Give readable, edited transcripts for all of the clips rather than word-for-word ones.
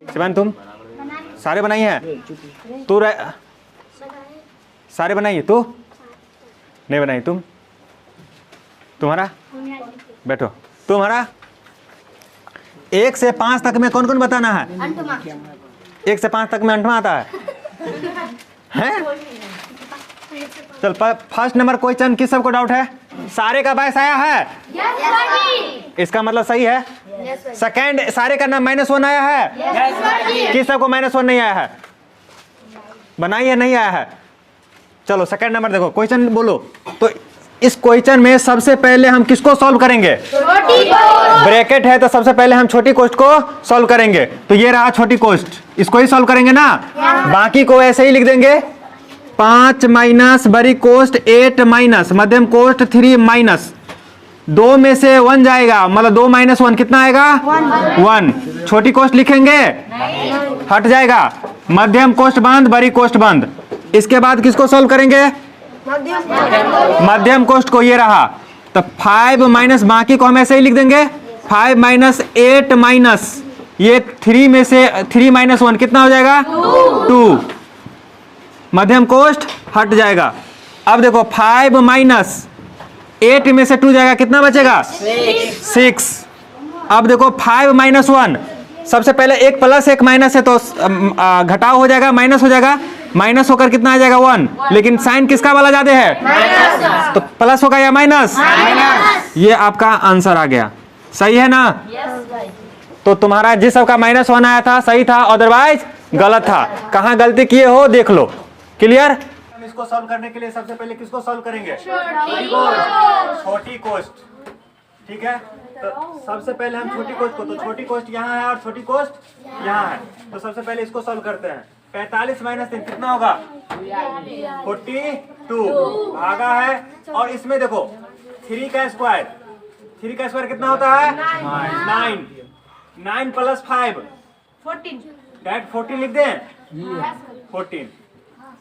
शिवान तुम सारे बनाई हैं? तू सारे बनाइए, तू नहीं बनाई? तुम्हारा बैठो। तुम्हारा 1 से 5 तक में कौन कौन बताना है? 1 से 5 तक में अंठवा आता है? चल फर्स्ट नंबर क्वेश्चन किस सबको डाउट है? सारे का बायस आया है? इसका मतलब सही है। सेकंड, सारे का नाम -1 आया है? किस सबको -1 नहीं आया है? बनाइए, नहीं आया है। चलो सेकंड नंबर देखो, क्वेश्चन बोलो। तो इस क्वेश्चन में सबसे पहले हम किसको सॉल्व करेंगे? ब्रैकेट है तो सबसे पहले हम छोटी कोष्ट को सॉल्व करेंगे। तो ये रहा छोटी कोष्ट, इसको ही सॉल्व करेंगे ना। बाकी को ऐसे ही लिख देंगे, 5 माइनस बड़ी कोष्ट 8 माइनस मध्यम कोष्ट 3 माइनस 2 में से 1 जाएगा, मतलब 2 - 1 कितना आएगा? 1। छोटी कोष्ट लिखेंगे, हट जाएगा। मध्यम कोष्ट बंद, बड़ी कोष्ट बंद। इसके बाद किसको सॉल्व करेंगे? मध्यम कोष्ट को, ये रहा। तो 5 माइनस, बाकी को हम ऐसे ही लिख देंगे, 5 माइनस 8 माइनस ये 3 में से 3 - 1 कितना हो जाएगा? 2। मध्यम कोष्ट हट जाएगा। अब देखो 5 माइनस 8 में से 2 जाएगा, कितना बचेगा? 6। अब देखो 5 - 1, सबसे पहले 1 प्लस 1 माइनस है तो घटाव हो जाएगा, माइनस हो जाएगा। माइनस होकर कितना आ जाएगा? 1। लेकिन साइन किसका वाला ज्यादा है? तो प्लस होगा या माइनस? ये आपका आंसर आ गया, सही है ना? तो तुम्हारा जिस सबका -1 आया था सही था, अदरवाइज गलत था। कहाँ गलती किए हो देख लो। क्लियर? हम इसको सॉल्व करने के लिए सबसे पहले किसको सॉल्व करेंगे? छोटी कोष्ट। ठीक है, तो सबसे पहले हम छोटी कोष्ट को, तो छोटी कोष्ट यहाँ है और छोटी कोष्ट यहाँ है। तो सबसे पहले इसको सॉल्व करते हैं। 45 - 3 कितना होगा? 42 भागा है। और इसमें देखो 3 का स्क्वायर, 3 का स्क्वायर कितना होता है? 9। 9 प्लस 5 डैट 14 लिख दें। 14।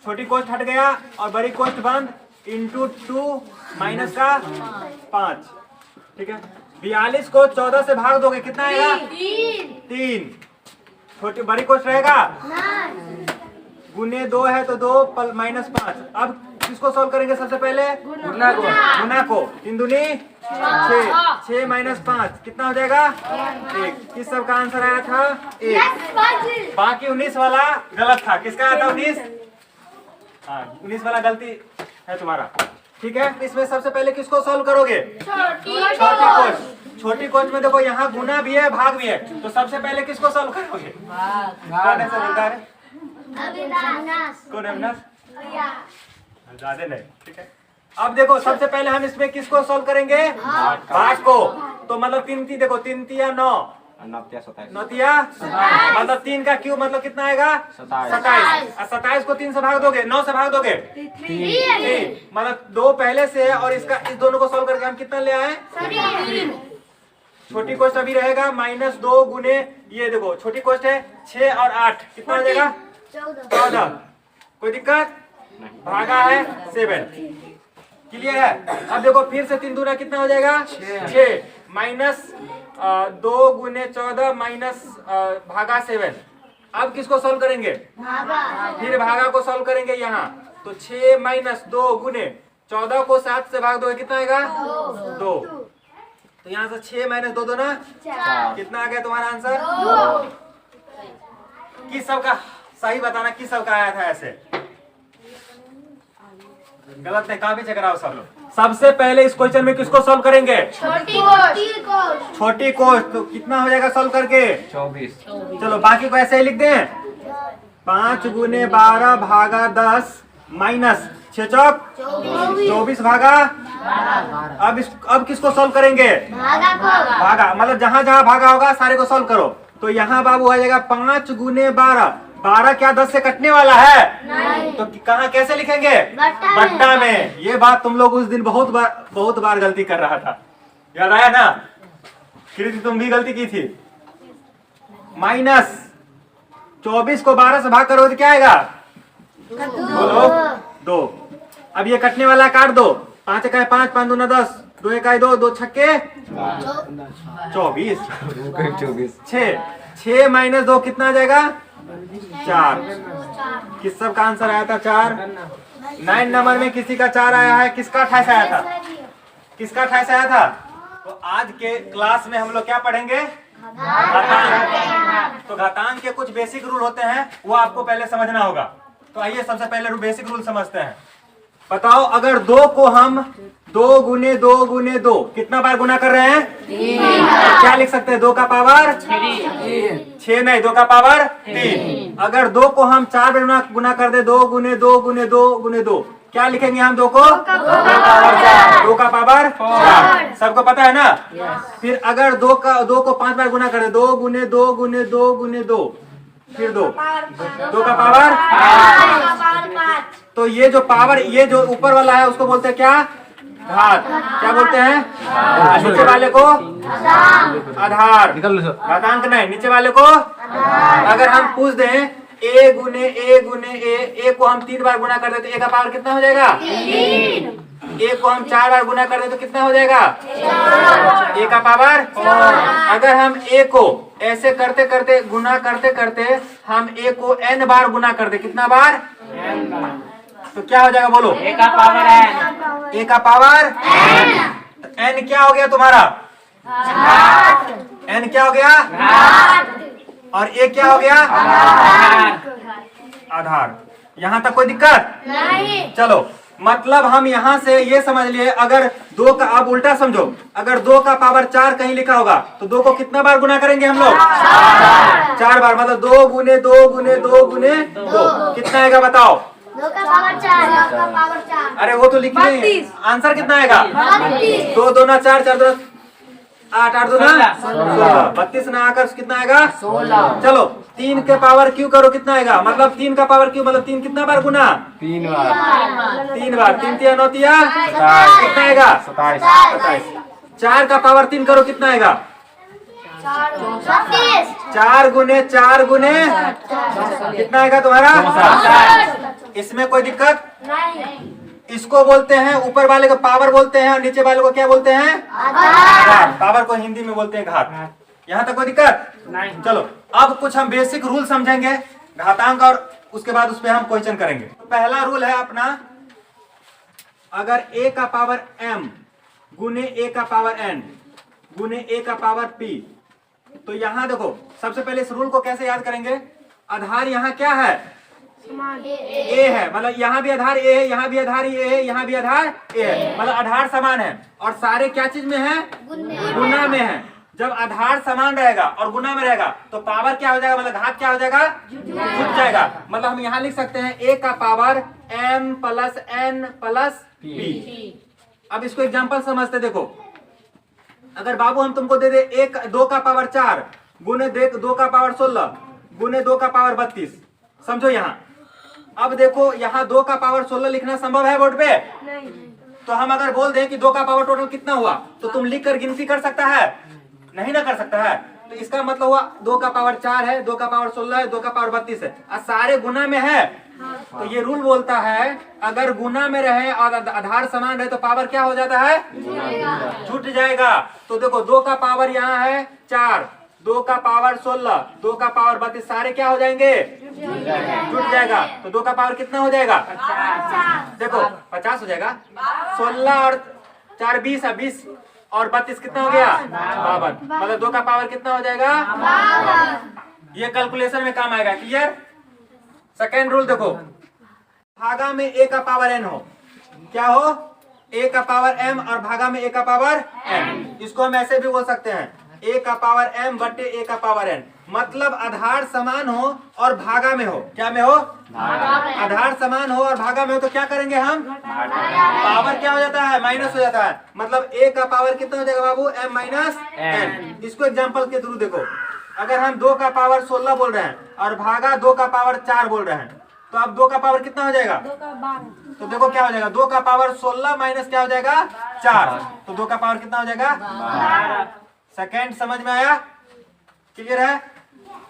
छोटी कोष्ट हट गया और बड़ी कोष्ट बंद, इंटू 2 माइनस का 5। ठीक है, 42 को 14 से भाग दोगे कितना आएगा? 3। छोटी बड़ी कोष्ट रहेगा, गुने 2 है तो 2 माइनस 5। अब किसको सॉल्व करेंगे? सबसे पहले गुना को। 3 दूनी 6, 6 माइनस 5 कितना हो जाएगा? 1। किस सब का आंसर आया था? 1। बाकी 19 वाला गलत था। किसका आया था? 19। हाँ, 19 वाला गलती है तुम्हारा। ठीक है, इसमें सबसे पहले किसको सॉल्व करोगे? छोटी कोष्ट। छोटी कोष्ट में देखो यहाँ गुना भी है, भाग भी है। तो सबसे पहले किसको सॉल्व करोगे? कौन है समझदार है? कौन है? अविनाश? ज्यादा नहीं। ठीक है, अब देखो सबसे पहले हम इसमें किसको सॉल्व करेंगे? भाग को। तो मतलब 3 3 देखो, 3 3 9 9 मतलब 3 का क्यूब मतलब कितना आएगा? 27। 27 को 3 से भाग दोगे, 9 से भाग दोगे 3। मतलब 2 पहले से है और इसका इस दोनों को सॉल्व करके हम कितना ले आए? 3। छोटी कोष्ट अभी रहेगा -2 गुने, ये देखो छोटी कोष्ट है 6 और 8 कितना हो जाएगा? 14। कोई दिक्कत? भागा है 7। क्लियर है? अब देखो फिर से 3 दूना कितना हो जाएगा? 6 माइनस 2 गुने 14 माइनस भागा 7। अब किसको सॉल्व करेंगे? फिर भागा को सॉल्व करेंगे यहाँ। तो 6 माइनस 2 गुने 14 को 7 से भाग दोगे कितना आएगा? 2। तो यहाँ से 6 माइनस 2 2 ना 4। कितना आ गया तुम्हारा आंसर? किस सब का सही बताना, किस सब का आया था ऐसे? गलत नहीं, कहाँ भी चेक कराओ सब लोग। सबसे पहले इस क्वेश्चन में किसको सॉल्व करेंगे? छोटी कोष्ट। तो कितना हो जाएगा सॉल्व करके? 24। चलो बाकी को ऐसे ही लिख दें, 5 गुने 12 भागा 10 माइनस 6 चौक 24 भागा। अब किसको सॉल्व करेंगे? भागा, मतलब जहां जहां भागा होगा सारे को सॉल्व करो। तो यहाँ बाबू आ जाएगा 5 गुने 12। 12 क्या 10 से कटने वाला है? नहीं। तो कहाँ कैसे लिखेंगे? बट्टा में। ये बात तुम लोग उस दिन बहुत बार गलती कर रहा था, याद आया ना? कृति तुम भी गलती की थी। माइनस 24 को 12 से भाग करो तो क्या आएगा? बोलो 2। अब ये कटने वाला काट दो। 5 का 5, 5 दूना 10, 2 1 2, 2 छक्के 24 6। 6 माइनस 2 कितना आ जाएगा? 4। किस सब का आंसर आया था? 4। 9 नंबर में किसी का 4 आया है, किसका 28 आया था? किसका 28 आया था? तो आज के क्लास में हम लोग क्या पढ़ेंगे? घातांक। तो घातांक के कुछ बेसिक रूल होते हैं, वो आपको पहले समझना होगा। तो आइए सबसे पहले बेसिक रूल समझते हैं। बताओ, अगर 2 को हम 2 गुने 2 गुने 2 कितना बार गुना कर रहे हैं? 3। क्या लिख सकते हैं? 2 का पावर 6 नहीं, 2 का पावर 3। अगर 2 को हम 4 बार गुना कर दे, 2 गुने 2 गुने 2 गुने 2, क्या लिखेंगे हम? 2 को 2 का पावर 4। सबको पता है ना? फिर अगर 2 को 5 बार गुना कर दे, 2 गुने 2 गुने 2 गुने 2, फिर 2 का पावर 5। तो ये जो पावर, ये जो ऊपर वाला है उसको बोलते हैं क्या? घात। क्या बोलते हैं? नीचे वाले को आधार। घातांक नहीं, नीचे वाले को। अगर हम पूछ दें a गुने a को हम 3 बार गुना कर देते, a का पावर कितना हो जाएगा? 3। a को हम 4 बार गुना कर दे तो कितना हो जाएगा? 4। a का पावर 4। अगर हम a को ऐसे करते करते गुना करते करते हम a को n बार गुना कर दे, कितना बार? n बार। तो क्या हो जाएगा? बोलो। a का पावर n। a का पावर n। तो n क्या हो गया तुम्हारा? n क्या हो गया? और a क्या हो गया? आधार। यहाँ तक कोई दिक्कत नहीं? चलो, मतलब हम यहाँ से ये समझ लिए, अगर 2 का, आप उल्टा समझो, अगर 2 का पावर 4 कहीं लिखा होगा तो 2 को कितना बार गुना करेंगे हम लोग? 4 बार। मतलब 2 गुने 2 गुने 2 गुने 2 कितना आएगा? बताओ। 2 का पावर 4। अरे वो तो लिखिए, आंसर कितना आएगा? 2 2 4 4 2 8 8 2 16। 32 ना आकर कितना आएगा? 16। चलो, 3 के पावर क्यू करो, कितना आएगा? मतलब 3 का पावर क्यू मतलब 3 कितना बार गुना? 3 बार। 3 बार। 3 3 9 कितना आएगा? 27। 4 का पावर 3 करो, कितना आएगा? 4 गुने 4 गुने कितना आएगा तुम्हारा? इसमें कोई दिक्कत नहीं। इसको बोलते हैं, ऊपर वाले को पावर बोलते हैं और नीचे वाले को क्या बोलते हैं? घात। पावर को हिंदी में बोलते हैं घात। यहाँ तक कोई दिक्कत नहीं? चलो, अब कुछ हम बेसिक रूल समझेंगे घातांक, और उसके बाद उस पर हम क्वेश्चन करेंगे। तो पहला रूल है अपना, अगर a का पावर m गुने a का पावर n गुने a का पावर p, तो यहाँ देखो, सबसे पहले इस रूल को कैसे याद करेंगे? आधार यहाँ क्या है? a है, मतलब यहाँ भी आधार a है, यहाँ भी आधार a है, यहाँ भी आधार a है, मतलब आधार समान है। और सारे क्या चीज में है? गुना में है। जब आधार समान रहेगा और गुना में रहेगा तो पावर क्या हो जाएगा? मतलब घात क्या हो जाएगा? जुट जाएगा। मतलब हम यहाँ लिख सकते हैं a का power m plus n plus p। अब इसको एग्जांपल समझते, देखो, अगर बाबू हम तुमको दे दे 2 का पावर 4 गुने 2 का पावर 16 गुने 2 का पावर 32, समझो यहाँ। अब देखो, यहाँ 2 का पावर 16 लिखना संभव है बोर्ड पे? नहीं। तो हम अगर बोल दें कि 2 का पावर टोटल कितना हुआ, तो तुम लिख कर गिनती कर सकता है? नहीं ना कर सकता है। तो इसका मतलब हुआ 2 का पावर 4 है, 2 का पावर 16 है, 2 का पावर 32 है, और सारे गुना में है। तो ये रूल बोलता है, अगर गुना में रहे और आधार समान रहे तो पावर क्या हो जाता है? जुट जाएगा। तो देखो, 2 का पावर यहाँ है 4, 2 का पावर 16, 2 का पावर 32, सारे क्या हो जाएंगे? जुट जाएगा। तो 2 का पावर कितना हो जाएगा? 50। देखो, 50 हो जाएगा। 16 और 4 20 है, 20 और 32 कितना हो गया? 52। मतलब 2 का पावर कितना हो जाएगा? 52। ये कैलकुलेशन में काम आएगा। क्लियर? सेकेंड रूल देखो, भागा में a का पावर n हो, क्या हो? a का पावर m और भागा में a का पावर n। इसको हम ऐसे भी बोल सकते हैं, a का पावर m बटे a का पावर n। मतलब आधार समान हो और भागा में हो। क्या में हो? आधार समान हो और भागा में हो तो क्या करेंगे हम? पावर क्या हो जाता है? माइनस हो जाता है। मतलब a का पावर कितना हो जाएगा बाबू? m minus n। इसको एग्जांपल के थ्रू देखो, अगर हम 2 का पावर 16 बोल रहे हैं और भागा 2 का पावर 4 बोल रहे हैं, तो अब 2 का पावर कितना हो जाएगा? 2 का 12। तो देखो क्या हो जाएगा, 2 का पावर 16 माइनस क्या हो जाएगा? 4। तो 2 का पावर कितना हो जाएगा? 12। सेकेंड समझ में आया? क्लियर है?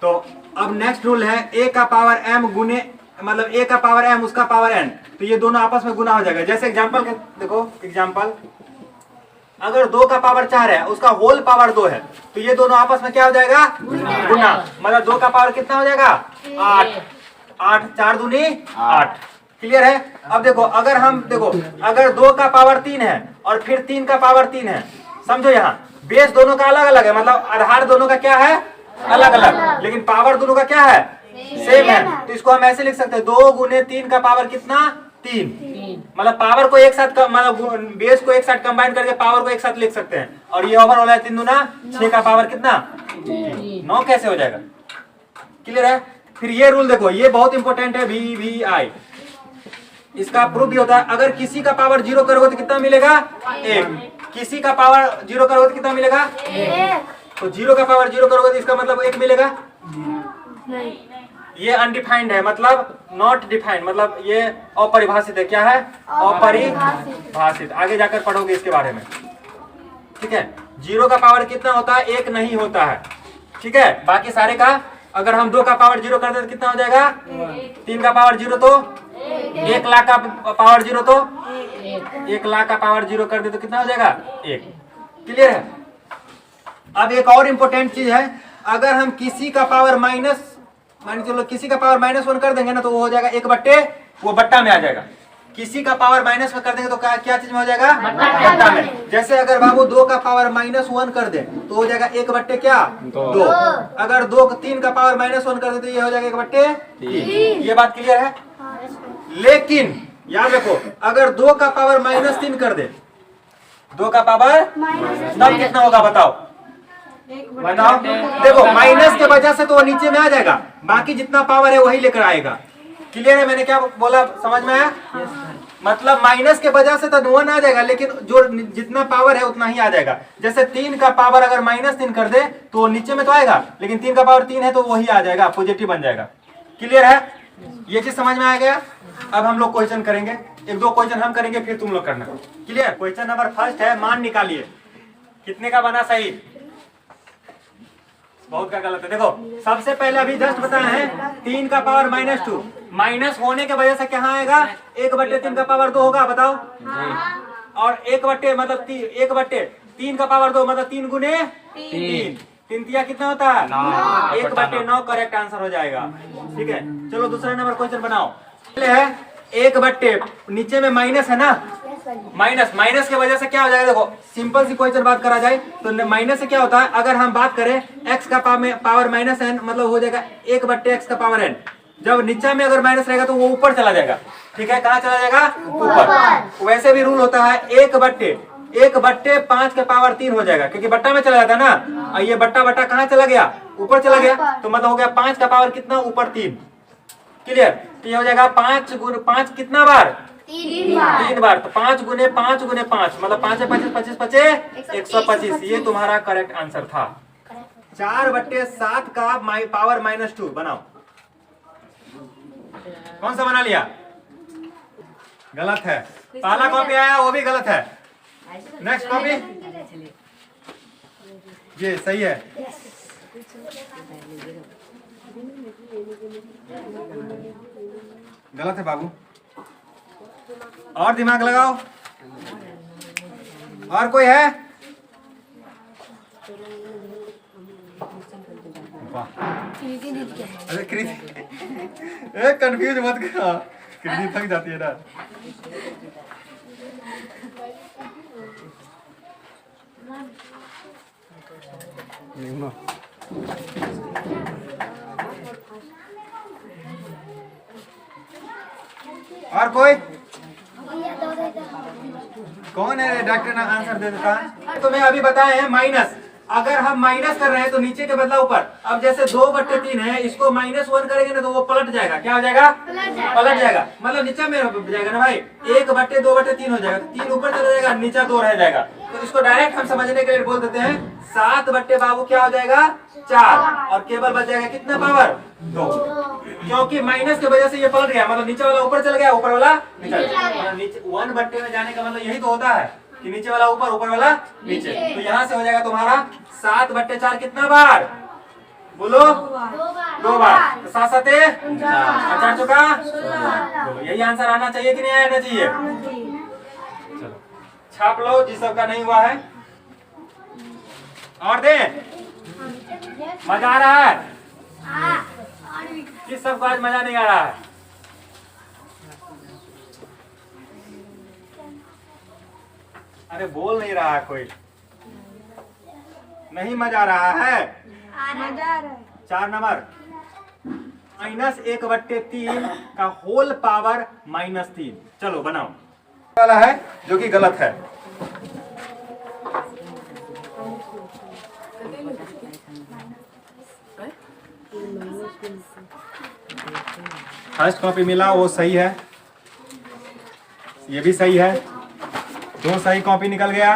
तो अब नेक्स्ट रूल है, a का पावर m गुने, मतलब a का पावर m उसका पावर n, तो ये दोनों आपस में गुना हो जाएगा। जैसे एग्जांपल देखो, एग्जांपल अगर 2 का पावर 4 है उसका होल पावर 2 है तो ये दोनों आपस में क्या हो जाएगा? गुना। मतलब 2 का पावर कितना हो जाएगा? 8। 8 4 दूनी 8। क्लियर है? अब देखो अगर अगर 2 का पावर 3 है और फिर 3 का पावर 3 है, समझो यहाँ बेस दोनों का अलग अलग है, मतलब आधार दोनों का क्या है? अलग अलग, लेकिन पावर दोनों का क्या है? सेम है। तो इसको हम ऐसे लिख सकते हैं 2 गुने 3 का पावर कितना? 3। मतलब पावर को एक साथ मतलब बेस को एक साथ कंबाइन करके पावर को एक साथ लिख सकते हैं। और ये ओवर हो रहा है 3 दूना 6 का पावर कितना? 9 कैसे हो जाएगा? क्लियर है? फिर ये रूल देखो, ये बहुत इंपॉर्टेंट है, VVI। इसका प्रूफ भी होता है, अगर किसी का पावर 0 करोगे तो कितना मिलेगा? 1। किसी का पावर 0 करोगे तो कितना मिलेगा? 1। तो 0 का पावर 0 करोगे तो इसका मतलब 1 मिलेगा? नहीं। ये अनडिफाइंड है, मतलब नॉट डिफाइंड, मतलब ये अपरिभाषित है। क्या है? अपरिभाषित। आगे जाकर पढ़ोगे इसके बारे में, ठीक है? 0 का पावर कितना होता है? 1 नहीं होता है, ठीक है? बाकी सारे का अगर हम 2 का पावर 0 कर दे तो कितना हो जाएगा? 3 का पावर 0 तो 1 लाख का पावर 0 तो 1 लाख का पावर 0 कर दे तो कितना हो जाएगा? 1। क्लियर है? अब एक और इम्पोर्टेंट चीज है, अगर हम किसी का पावर मान के चलो किसी का पावर -1 कर देंगे ना तो वो हो जाएगा 1 बट्टे, वो बट्टा में आ जाएगा। किसी का पावर -1 कर देंगे तो क्या चीज में हो जाएगा? बट्टा में। जैसे अगर बाबू 2 का पावर -1 कर दे तो हो जाएगा 1 बट्टे क्या? 2। अगर 3 का पावर -1 कर दे तो ये हो जाएगा 1 बट्टे 3। ये बात क्लियर है? लेकिन याद रखो, अगर 2 का पावर -3 कर दे, 2 का पावर तब कितना होगा बताओ? बताओ। देखो माइनस के वजह से तो वो नीचे में आ जाएगा, बाकी जितना पावर है वही लेकर आएगा। क्लियर है? मैंने क्या बोला, समझ में आया? मतलब माइनस के वजह से तो 1 आ जाएगा, लेकिन जो जितना पावर है उतना ही आ जाएगा। जैसे 3 का पावर अगर -3 कर दे तो वो नीचे में तो आएगा, लेकिन 3 का पावर 3 है तो वही आ जाएगा, पॉजिटिव बन जाएगा। क्लियर है? ये चीज समझ में आ गया? अब हम लोग क्वेश्चन करेंगे, 1-2 क्वेश्चन हम करेंगे फिर तुम लोग करना। क्लियर? क्वेश्चन नंबर फर्स्ट है, मान निकालिए। कितने का बना सही? बहुत का गलत है। देखो सबसे पहले अभी जस्ट बताया है 3 का पावर -2, माइनस होने के वजह से क्या आएगा? 1 बट्टे 3 का पावर 2 होगा, बताओ। और 1 बट्टे मतलब 1 बट्टे 3 का पावर 2 मतलब 3 गुने 3। 3 तिया कितना होता है? 1 बट्टे 9 करेक्ट आंसर हो जाएगा। ठीक है, चलो दूसरा नंबर क्वेश्चन बनाओ। पहले है 1 बट्टे, नीचे में माइनस है ना, माइनस के वजह से क्या हो जाएगा? देखो सिंपल सी क्वेश्चन बात करा जाए तो माइनस से क्या होता है? अगर हम बात करें x का पावर -n मतलब हो जाएगा 1 बट्टे x का पावर n। जब नीचे में अगर माइनस रहेगा तो वो ऊपर चला जाएगा। ठीक है, कहाँ चला जाएगा? ऊपर। वैसे भी रूल होता है 1 बट्टे 5 के पावर 3 हो जाएगा, क्योंकि बट्टा में चला जाता है ना। और ये बट्टा कहाँ चला गया? ऊपर चला गया, तो मतलब हो गया 5 का पावर कितना? ऊपर 3। क्लियर? तो ये हो जाएगा 5 गुने 5 कितना बार? 3 बार। तो 5 गुने 5 मतलब 5 है 25, 25 25 125। ये तुम्हारा करेक्ट आंसर था। 4 बट्टे 7 का पावर -2 बनाओ। कौन सा बना लिया? गलत है। पहला कॉपी आया वो भी गलत है। नेक्स्ट कॉपी, ये सही है। गलत है बाबू, और दिमाग लगाओ। और कोई है? अरे कृति कंफ्यूज मत करो, कृति थक जाती है ना। और कोई? कौन है डॉक्टर ना आंसर दे देता है? तो मैं अभी बताए हैं माइनस, अगर हम माइनस कर रहे हैं तो नीचे के बदला ऊपर। अब जैसे 2 बट्टे 3 है, इसको -1 करेंगे ना तो वो पलट जाएगा। क्या हो जाएगा? पलट जाएगा, मतलब नीचे में जाएगा ना भाई। 1 बट्टे 2 बट्टे 3 हो जाएगा, 3 ऊपर चला जाएगा, नीचे 2 रह जाएगा। तो इसको डायरेक्ट हम समझने के लिए बोल देते हैं 7 बट्टे बाबू क्या हो जाएगा? 4। और केवल बच जाएगा कितना पावर? 2, क्योंकि माइनस की वजह से ये पलट गया, मतलब नीचे वाला ऊपर चल गया, ऊपर वाला नीचे। 1 बट्टे में जाने का मतलब यही तो होता है कि नीचे वाला ऊपर, ऊपर वाला नीचे। तो यहाँ से हो जाएगा तुम्हारा 7 बट्टे 4 कितना बार? बोलो 2 बार। तो 7 7 4 चौका 16। यही आंसर आना चाहिए कि नहीं आना चाहिए? चलो छाप लो जिस सबका नहीं हुआ है। और दे, मजा आ रहा है? किस सबको आज मजा नहीं आ रहा है? अरे बोल नहीं रहा कोई, नहीं मजा आ रहा है? मजा आ रहा है। 4 नंबर -1/3 का होल पावर -3। चलो बनाओ वाला है जो कि गलत है। फर्स्ट कॉपी मिला वो सही है, ये भी सही है, 2 सही कॉपी निकल गया,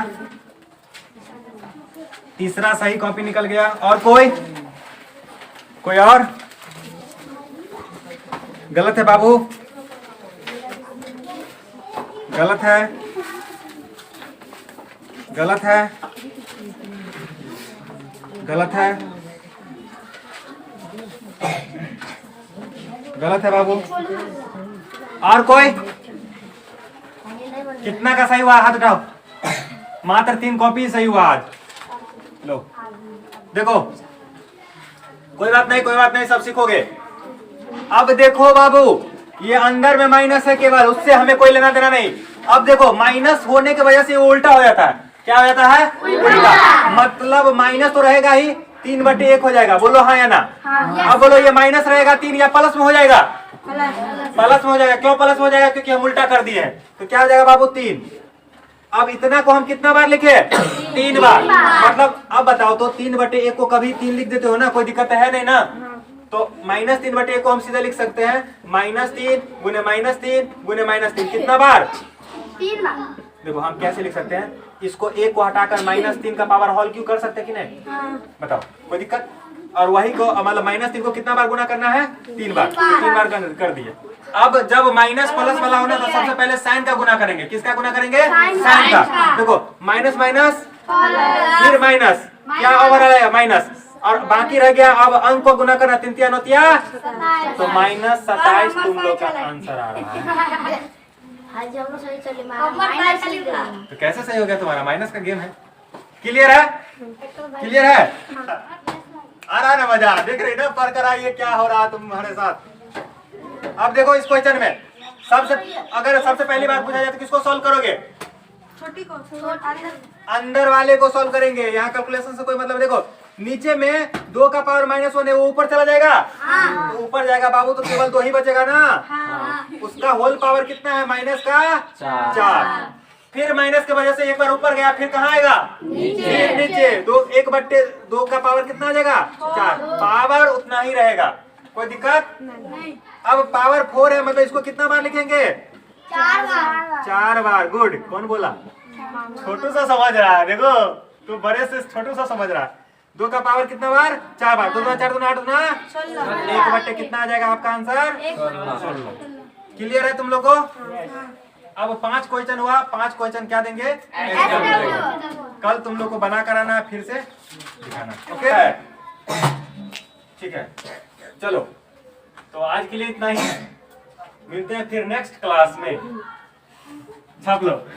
तीसरा सही कॉपी निकल गया। और कोई और? गलत है बाबू, गलत है, गलत है, गलत है, गलत है बाबू। और कोई? कितना का सही हुआ हाथ उठाओ। मात्र 3 कॉपी सही हुआ आज। लो देखो, कोई बात नहीं, कोई बात नहीं, सब सीखोगे। अब देखो बाबू, ये अंदर में माइनस है केवल, उससे हमें कोई लेना देना नहीं। अब देखो माइनस होने की वजह से वो उल्टा हो जाता है। क्या हो जाता है? उल्टा। मतलब माइनस तो रहेगा ही, 3/1 हो जाएगा। बोलो हाँ या ना? अब बोलो ये माइनस रहेगा 3 या प्लस में हो जाएगा? प्लस में हो जाएगा। क्यों प्लस में हो जाएगा? क्योंकि हम उल्टा कर दिए हैं। तो क्या हो जाएगा बाबू? 3। अब इतना को हम कितना बार लिखे? 3 बार। मतलब अब बताओ तो 3/1 को कभी 3 लिख देते हो ना, कोई दिक्कत है नहीं ना? तो -3/1 को हम सीधे लिख सकते हैं -3 गुने -3 गुने -3। कितना बार? 3 बार। देखो हम कैसे लिख सकते हैं, इसको 1 को हटाकर -3 का पावर होल क्यों कर सकते हैं कि नहीं? बताओ, कोई दिक्कत? और वही को मतलब -3 को कितना बार गुना करना है? 3 बार। 3 बार कर दिए। अब जब माइनस प्लस वाला होना तो सबसे पहले साइन का गुना करेंगे। किसका गुना करेंगे? साइन का। देखो माइनस माइनस फिर माइनस, क्या ओवर आएगा? माइनस। और बाकी रह गया अब अंक को गुना करना, 3 3 नोतिया, तो -27 तुम लोग का आंसर आ रहा है। तो कैसे सही हो गया तुम्हारा? माइनस का गेम है। क्लियर है? क्लियर है? आ रहा है ना मजा? देख रही ना पर करा ये क्या हो रहा है तुम्हारे साथ। अब देखो इस क्वेश्चन में अगर सबसे पहली बार पूछा जाए तो किसको सॉल्व करोगे? छोटी को अंदर वाले को सॉल्व करेंगे। यहाँ कैलकुलेशन से कोई मतलब, देखो नीचे में 2 का पावर -1 है, वो ऊपर चला जाएगा। तो ऊपर जाएगा बाबू तो केवल 2 ही बचेगा ना। उसका होल पावर कितना है? माइनस का 4। फिर माइनस की वजह से एक बार ऊपर गया, फिर कहाँ आएगा? नीचे। 1/2 का पावर कितना आ जाएगा? 4। पावर उतना ही रहेगा, कोई दिक्कत नहीं। अब पावर 4 है, मतलब इसको कितना बार लिखेंगे? 4 बार। 4 बार। गुड। कौन बोला? छोटू सा समझ रहा है। देखो तू बड़े से छोटू सा समझ रहा है। 2 का पावर कितना बार? 4 बार। 2 4 2 8 गुना 1/, कितना आ जाएगा आपका आंसर? 16। क्लियर है तुम लोग को? अब 5 क्वेश्चन हुआ। 5 क्वेश्चन क्या देंगे? कल तुम लोग को बना कराना है, फिर से दिखाना। ओके ठीक है, चलो तो आज के लिए इतना ही। मिलते हैं फिर नेक्स्ट क्लास में। छाप लो।